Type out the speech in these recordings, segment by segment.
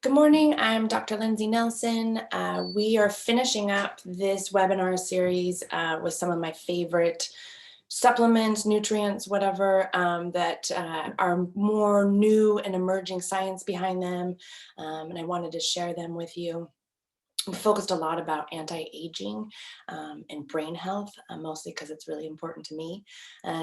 Good morning, I'm Dr. Lindsay Nelson. We are finishing up this webinar series with some of my favorite supplements, nutrients, whatever, that are more new and emerging science behind them. And I wanted to share them with you. We focused a lot about anti-aging and brain health, mostly because it's really important to me.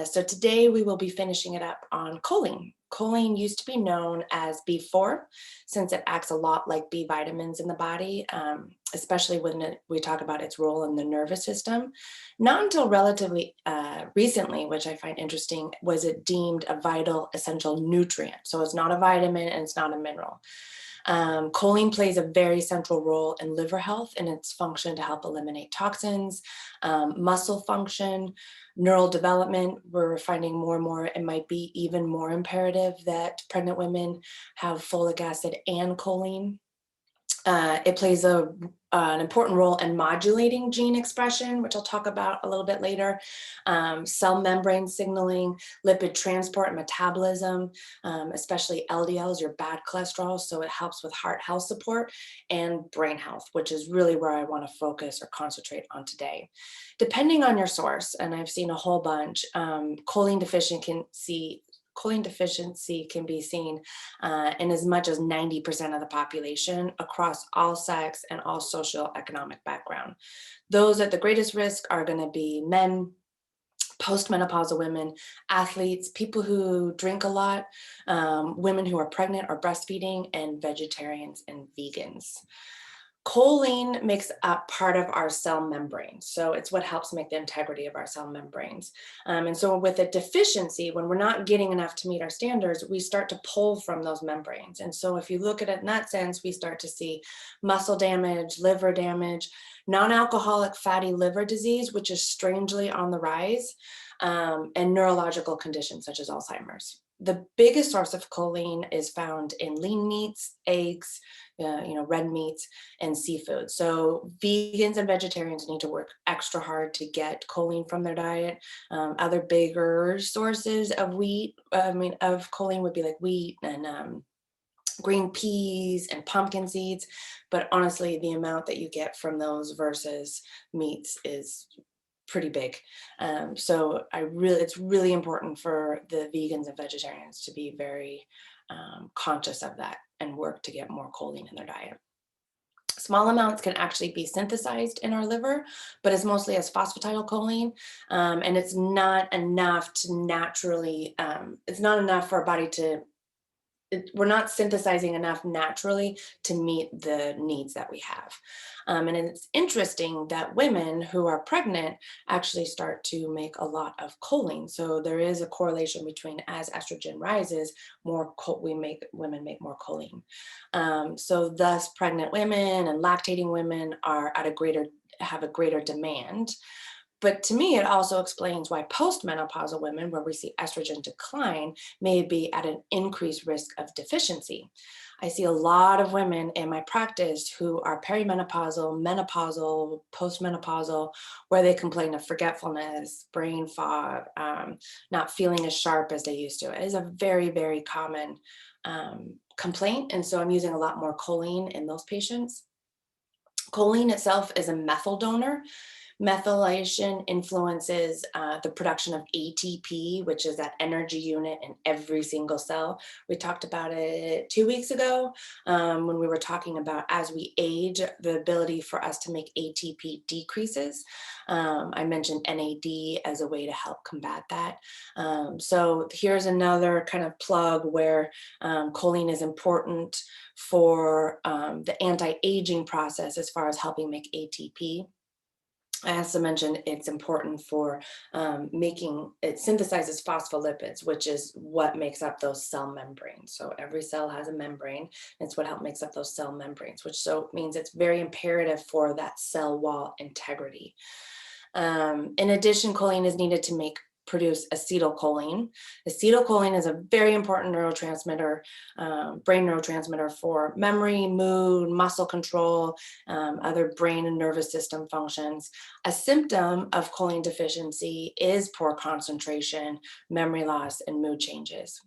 So today we will be finishing it up on choline. Choline used to be known as B4, since it acts a lot like B vitamins in the body, especially when we talk about its role in the nervous system. Not until relatively recently, which I find interesting, was it deemed a vital essential nutrient. So it's not a vitamin and it's not a mineral. Choline plays a very central role in liver health and its function to help eliminate toxins, muscle function, neural development. We're finding more and more it might be even more imperative that pregnant women have folic acid and choline. It plays an important role in modulating gene expression, which I'll talk about a little bit later, cell membrane signaling, lipid transport and metabolism, especially LDLs, your bad cholesterol. So it helps with heart health support and brain health, which is really where I want to focus or concentrate on today. Depending on your source, and I've seen a whole bunch, choline deficiency can be seen in as much as 90% of the population across all sex and all socioeconomic background. Those at the greatest risk are going to be men, postmenopausal women, athletes, people who drink a lot, women who are pregnant or breastfeeding, and vegetarians and vegans. Choline makes up part of our cell membrane. So it's what helps make the integrity of our cell membranes. And so with a deficiency, when we're not getting enough to meet our standards, we start to pull from those membranes. And so if you look at it in that sense, we start to see muscle damage, liver damage, non-alcoholic fatty liver disease, which is strangely on the rise, and neurological conditions such as Alzheimer's. The biggest source of choline is found in lean meats, eggs, red meats, and seafood. So vegans and vegetarians need to work extra hard to get choline from their diet. Other bigger sources of of choline would be like wheat and green peas and pumpkin seeds. But honestly, the amount that you get from those versus meats is pretty big. So it's really important for the vegans and vegetarians to be very conscious of that and work to get more choline in their diet. Small amounts can actually be synthesized in our liver, but it's mostly as phosphatidylcholine, and it's not enough to naturally, it's not enough for our body to we're not synthesizing enough naturally to meet the needs that we have. And it's interesting that women who are pregnant actually start to make a lot of choline. So there is a correlation between as estrogen rises, women make more choline. So thus pregnant women and lactating women are have a greater demand. But to me, it also explains why postmenopausal women, where we see estrogen decline, may be at an increased risk of deficiency. I see a lot of women in my practice who are perimenopausal, menopausal, postmenopausal, where they complain of forgetfulness, brain fog, not feeling as sharp as they used to. It is a very, very common complaint. And so I'm using a lot more choline in those patients. Choline itself is a methyl donor. Methylation influences the production of ATP, which is that energy unit in every single cell. We talked about it 2 weeks ago when we were talking about as we age, the ability for us to make ATP decreases. I mentioned NAD as a way to help combat that. So here's another kind of plug where choline is important for the anti-aging process as far as helping make ATP. I also mentioned it's important for it synthesizes phospholipids, which is what makes up those cell membranes. So every cell has a membrane. It's what makes up those cell membranes, which so means it's very imperative for that cell wall integrity. In addition, choline is needed to produce acetylcholine. Acetylcholine is a very important neurotransmitter, brain neurotransmitter for memory, mood, muscle control, other brain and nervous system functions. A symptom of choline deficiency is poor concentration, memory loss, and mood changes.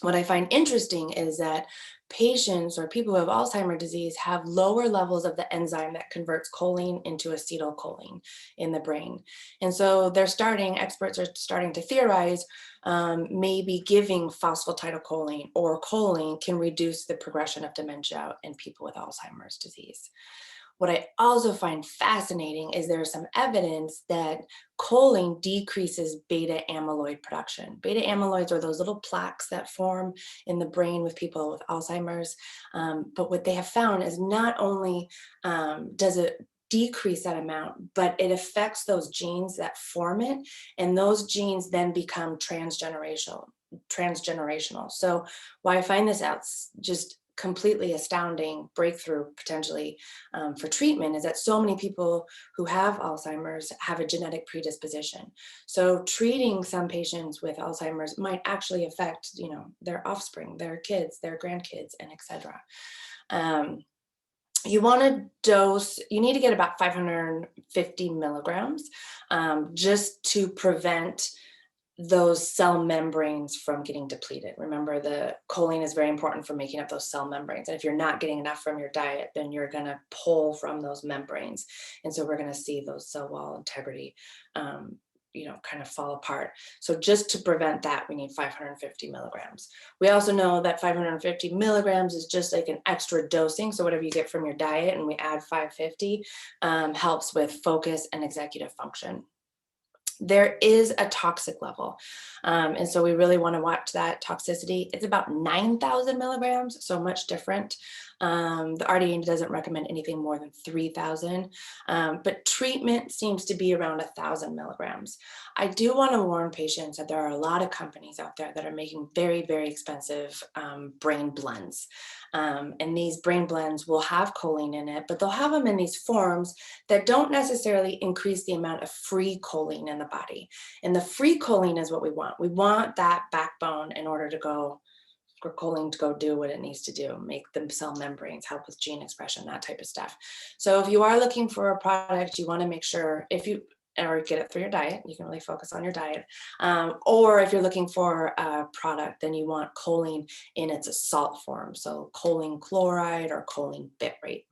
What I find interesting is that patients or people who have Alzheimer's disease have lower levels of the enzyme that converts choline into acetylcholine in the brain. And so experts are starting to theorize maybe giving phosphatidylcholine or choline can reduce the progression of dementia in people with Alzheimer's disease. What I also find fascinating is there's some evidence that choline decreases beta amyloid production. Beta amyloids are those little plaques that form in the brain with people with Alzheimer's. But what they have found is not only does it decrease that amount, but it affects those genes that form it, and those genes then become transgenerational. So why I find this out just completely astounding breakthrough potentially for treatment is that so many people who have Alzheimer's have a genetic predisposition. So treating some patients with Alzheimer's might actually affect, their offspring, their kids, their grandkids, and etc. You want to dose, you need to get about 550 milligrams just to prevent those cell membranes from getting depleted. Remember, the choline is very important for making up those cell membranes. And if you're not getting enough from your diet, then you're going to pull from those membranes. And so we're going to see those cell wall integrity, kind of fall apart. So just to prevent that, we need 550 milligrams. We also know that 550 milligrams is just like an extra dosing. So whatever you get from your diet and we add 550 helps with focus and executive function. There is a toxic level. And so we really want to watch that toxicity. It's about 9,000 milligrams, so much different. The RDA doesn't recommend anything more than 3,000, but treatment seems to be around 1,000 milligrams. I do want to warn patients that there are a lot of companies out there that are making very, very expensive brain blends. And these brain blends will have choline in it, but they'll have them in these forms that don't necessarily increase the amount of free choline in the body. And the free choline is what we want. We want that backbone in order for choline to go do what it needs to do, make the cell membranes, help with gene expression, that type of stuff. So if you are looking for a product, you want to make sure or get it through your diet, you can really focus on your diet. Or if you're looking for a product, then you want choline in its salt form. So choline chloride or choline bitrate.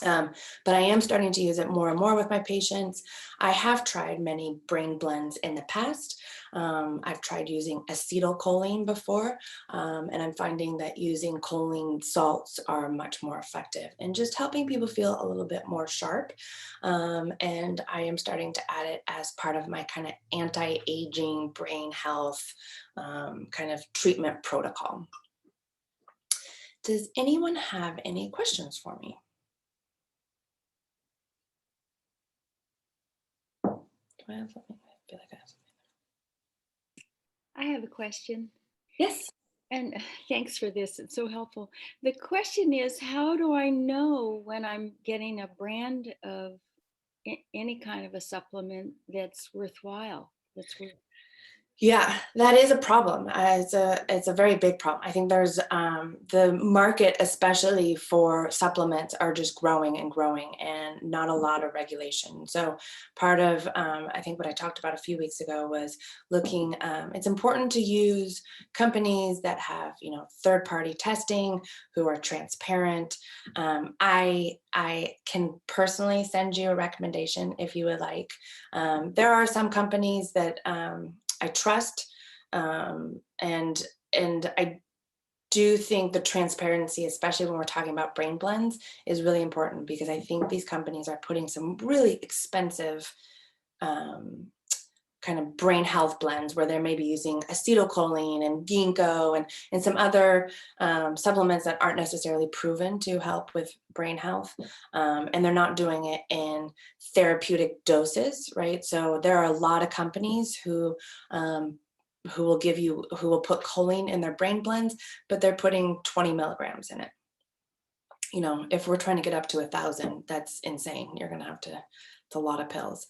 But I am starting to use it more and more with my patients. I have tried many brain blends in the past. I've tried using acetylcholine before, and I'm finding that using choline salts are much more effective and just helping people feel a little bit more sharp. And I am starting to add it as part of my kind of anti-aging brain health kind of treatment protocol. Does anyone have any questions for me? I have something. I feel like I have something. I have a question. Yes. And thanks for this. It's so helpful. The question is, how do I know when I'm getting a brand of any kind of a supplement that's worthwhile? Yeah, that is a problem. It's a very big problem. I think there's the market, especially for supplements, are just growing and growing, and not a lot of regulation. So part of I think what I talked about a few weeks ago was looking. It's important to use companies that have third-party testing, who are transparent. I can personally send you a recommendation if you would like. There are some companies that I trust, and I do think the transparency, especially when we're talking about brain blends, is really important, because I think these companies are putting some really expensive kind of brain health blends where they're maybe using acetylcholine and ginkgo and some other supplements that aren't necessarily proven to help with brain health. And they're not doing it in therapeutic doses, right? So there are a lot of companies who will put choline in their brain blends, but they're putting 20 milligrams in it. If we're trying to get up to 1,000, that's insane. You're going to have to, it's a lot of pills.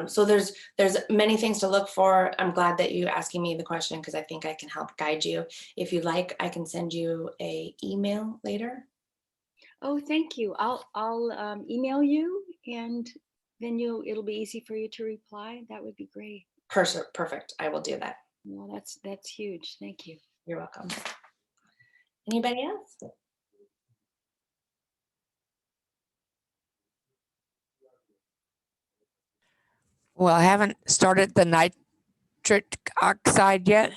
So there's many things to look for. I'm glad that you asking me the question, because I think I can help guide you. If you like, I can send you a email later. Oh, thank you. I'll email you, and then it'll be easy for you to reply. That would be great. Perfect. I will do that. Well, that's huge. Thank you. You're welcome. Anybody else? Well, I haven't started the nitric oxide yet.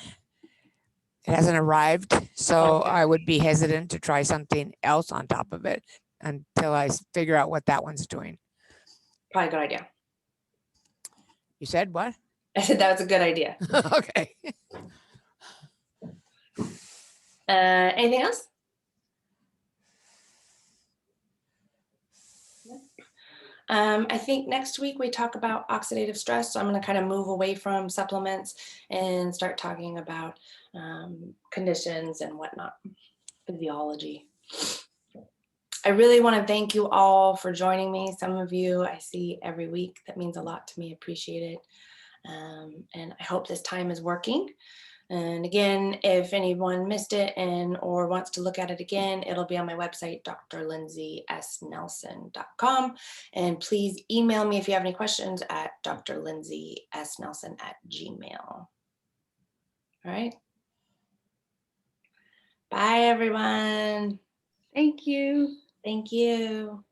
It hasn't arrived, so Okay. I would be hesitant to try something else on top of it until I figure out what that one's doing. Probably a good idea. You said what? I said that was a good idea. Okay. Anything else? I think next week we talk about oxidative stress. So I'm going to kind of move away from supplements and start talking about conditions and whatnot, physiology. I really want to thank you all for joining me. Some of you I see every week. That means a lot to me. Appreciate it. And I hope this time is working. And again, if anyone missed it or wants to look at it again, it'll be on my website, drlindsaysnelson.com. And please email me if you have any questions at drlindsaysnelson@gmail. All right. Bye, everyone. Thank you. Thank you.